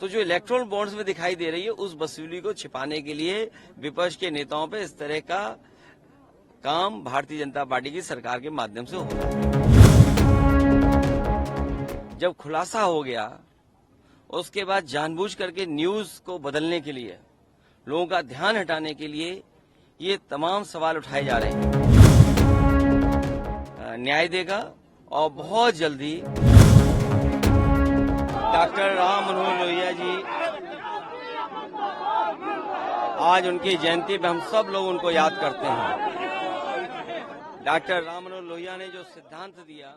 तो जो Electral bonds में दिखाई दे रही है उस वसूली को छिपाने के लिए विपक्ष के नेताओं पे इस तरह का काम भारतीय जनता पार्टी की सरकार के माध्यम से हो रहा है। जब खुलासा हो गया उसके बाद जानबूझ करके न्यूज को बदलने के लिए, लोगों का ध्यान हटाने के लिए ये तमाम सवाल उठाए जा रहे हैं। न्याय देगा और बहुत जल्दी डॉक्टर राम मनोहर लोहिया जी, आज उनकी जयंती पे हम सब लोग उनको याद करते हैं। डॉक्टर राम मनोहर लोहिया ने जो सिद्धांत दिया,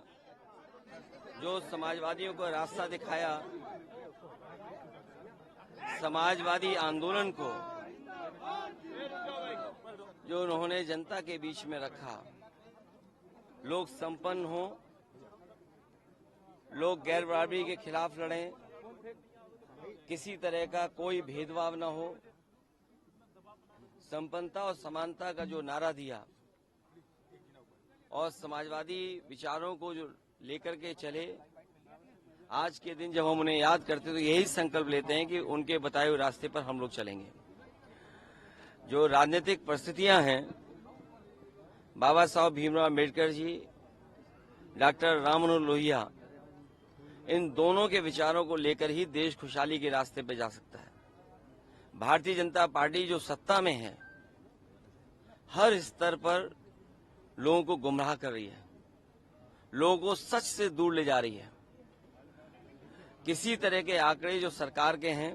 जो समाजवादियों को रास्ता दिखाया, समाजवादी आंदोलन को जो उन्होंने जनता के बीच में रखा, लोग संपन्न हो, लोग गैर बराबरी के खिलाफ लड़ें, किसी तरह का कोई भेदभाव न हो, संपन्नता और समानता का जो नारा दिया और समाजवादी विचारों को जो लेकर के चले, आज के दिन जब हम उन्हें याद करते तो यही संकल्प लेते हैं कि उनके बताए हुए रास्ते पर हम लोग चलेंगे। जो राजनीतिक परिस्थितियां हैं, बाबा साहब भीमराव अम्बेडकर जी, डॉक्टर राम मनोहर लोहिया, इन दोनों के विचारों को लेकर ही देश खुशहाली के रास्ते पर जा सकता है। भारतीय जनता पार्टी जो सत्ता में है, हर स्तर पर लोगों को गुमराह कर रही है, लोगों को सच से दूर ले जा रही है। किसी तरह के आंकड़े जो सरकार के हैं,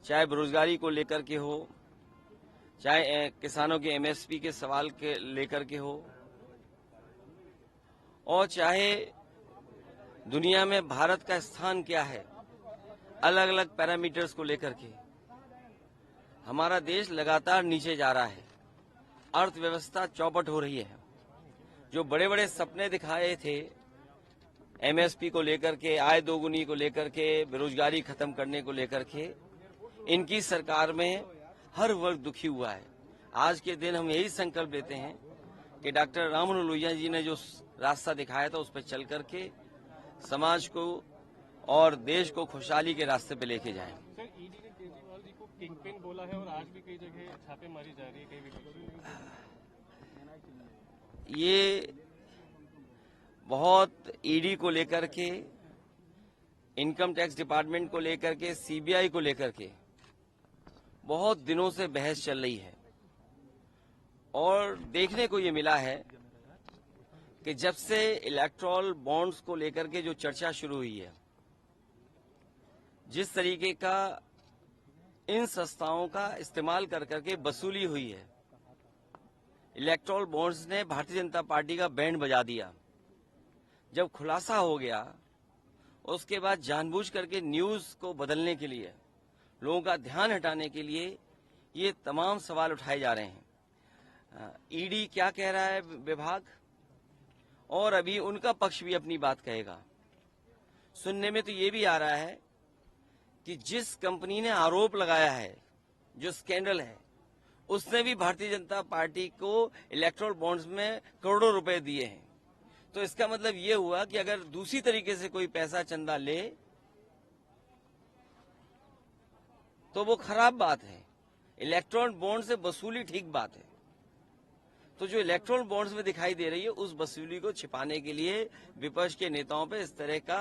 चाहे बेरोजगारी को लेकर के हो, चाहे किसानों के एमएसपी के सवाल के लेकर के हो, और चाहे दुनिया में भारत का स्थान क्या है, अलग अलग पैरामीटर्स को लेकर के हमारा देश लगातार नीचे जा रहा है। अर्थव्यवस्था चौपट हो रही है। जो बड़े बड़े सपने दिखाए थे एमएसपी को लेकर के, आय दोगुनी को लेकर के, बेरोजगारी खत्म करने को लेकर के, इनकी सरकार में हर वर्ग दुखी हुआ है। आज के दिन हम यही संकल्प लेते हैं कि डॉक्टर राम मनोहर लोहिया जी ने जो रास्ता दिखाया था उस पर चल करके समाज को और देश को खुशहाली के रास्ते पे लेके जाएं। सर, ईडी ने केजरीवाल जी को किंगपिन बोला है और आज भी कई जगह छापे मारी जा रही है, कई ये बहुत ईडी को लेकर के, इनकम टैक्स डिपार्टमेंट को लेकर के, सीबीआई को लेकर के बहुत दिनों से बहस चल रही है और देखने को ये मिला है कि जब से इलेक्टोरल बॉन्ड्स को लेकर के जो चर्चा शुरू हुई है, जिस तरीके का इन संस्थाओं का इस्तेमाल कर करके वसूली हुई है, इलेक्टोरल बॉन्ड्स ने भारतीय जनता पार्टी का बैंड बजा दिया। जब खुलासा हो गया उसके बाद जानबूझ करके न्यूज को बदलने के लिए, लोगों का ध्यान हटाने के लिए ये तमाम सवाल उठाए जा रहे हैं। ईडी क्या कह रहा है विभाग, और अभी उनका पक्ष भी अपनी बात कहेगा। सुनने में तो ये भी आ रहा है कि जिस कंपनी ने आरोप लगाया है, जो स्कैंडल है, उसने भी भारतीय जनता पार्टी को इलेक्टोरल बॉन्ड्स में करोड़ों रुपए दिए हैं। तो इसका मतलब ये हुआ कि अगर दूसरी तरीके से कोई पैसा चंदा ले तो वो खराब बात है। इलेक्टोरल बॉन्ड से वसूली ठीक बात है। तो जो इलेक्टोरल बॉन्ड्स में दिखाई दे रही है उस वसूली को छिपाने के लिए विपक्ष के नेताओं पे इस तरह का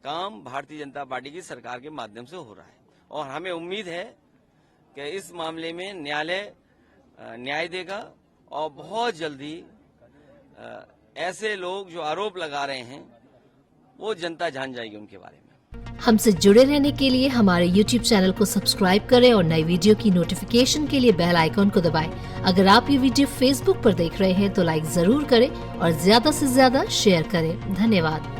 काम भारतीय जनता पार्टी की सरकार के माध्यम से हो रहा है। और हमें उम्मीद है कि इस मामले में न्यायालय न्याय देगा और बहुत जल्दी ऐसे लोग जो आरोप लगा रहे हैं वो जनता जान जाएगी उनके बारे में। हमसे जुड़े रहने के लिए हमारे YouTube चैनल को सब्सक्राइब करें और नई वीडियो की नोटिफिकेशन के लिए बेल आइकॉन को दबाएं। अगर आप ये वीडियो Facebook पर देख रहे हैं तो लाइक जरूर करें और ज्यादा से ज्यादा शेयर करें। धन्यवाद।